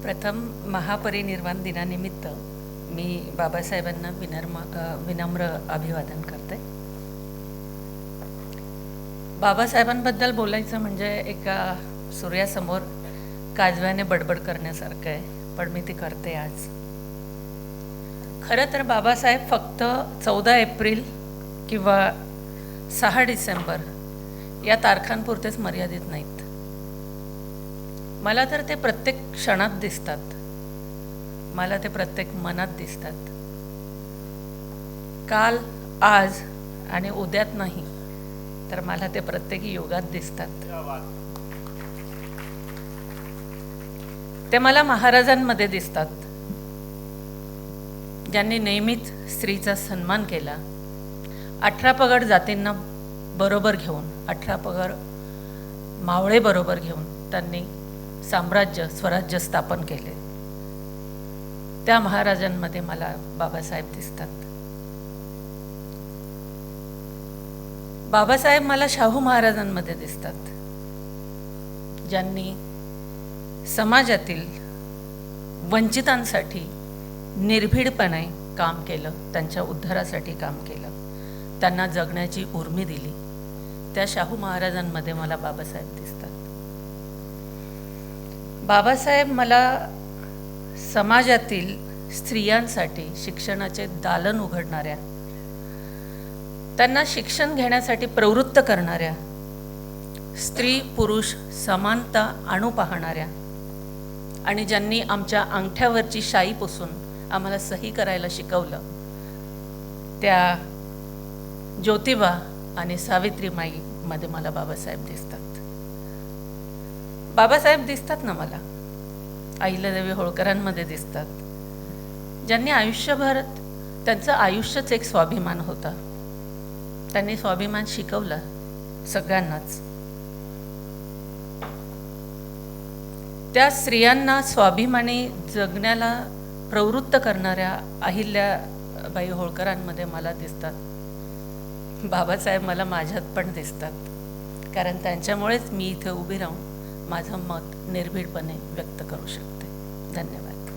प्रथम महापरिनिर्वाण दिनानिमित्त मी बाबासाहेबांना विनम्र अभिवादन करते. बाबासाहेबांबद्दल बोलायचं म्हणजे एका सूर्यासमोर काजव्याने बडबड करण्यासारखं आहे, पण मी ती करते आज. खरं तर बाबासाहेब फक्त 14 एप्रिल किंवा 6 डिसेंबर या तारखांपुरतेच मर्यादित नाहीत. मला तर ते प्रत्येक क्षणात दिसतात, मला ते प्रत्येक मनात दिसतात. काल, आज आणि उद्यात नाही, तर मला ते प्रत्येक युगात दिसतात. ते मला महाराजांमध्ये दिसतात, ज्यांनी नेहमीच स्त्रीचा सन्मान केला. 18 पगड जातींना बरोबर घेऊन, 18 पगड मावळे बरोबर घेऊन त्यांनी साम्राज्य, स्वराज्य स्थापन केले. त्या महाराजांमध्ये मला बाबासाहेब दिसतात. बाबासाहेब मला शाहू महाराजांमध्ये दिसतात, ज्यांनी समाजातील वंचितांसाठी निर्भीडपणे काम केलं, त्यांच्या उद्धारासाठी काम केलं, त्यांना जगण्याची उर्मी दिली. त्या शाहू महाराजांमध्ये मला बाबासाहेब दिसतात. बाबासाहेब मला समाजातील स्त्रियांसाठी शिक्षणाचे दालन उघडणाऱ्या, त्यांना शिक्षण घेण्यासाठी प्रवृत्त करणाऱ्या, स्त्री पुरुष समानता आणू पाहणाऱ्या, आणि ज्यांनी आमच्या अंगठ्यावरची शाई पुसून आम्हाला सही करायला शिकवलं, त्या ज्योतिबा आणि सावित्रीमाईमध्ये मला बाबासाहेब दिसतात. बाबासाहेब दिसतात ना मला, अहिल्यादेवी होळकरांमध्ये दिसतात, ज्यांनी आयुष्यभर, त्यांचं आयुष्यच एक स्वाभिमान होता. त्यांनी स्वाभिमान शिकवला सगळ्यांनाच. त्या स्त्रियांना स्वाभिमानी जगण्याला प्रवृत्त करणाऱ्या अहिल्याबाई होळकरांमध्ये मला दिसतात. बाबासाहेब मला माझ्यात पण दिसतात, कारण त्यांच्यामुळेच मी इथे उभी राहून माझं मत निर्भीडपणे व्यक्त करू शकते. धन्यवाद.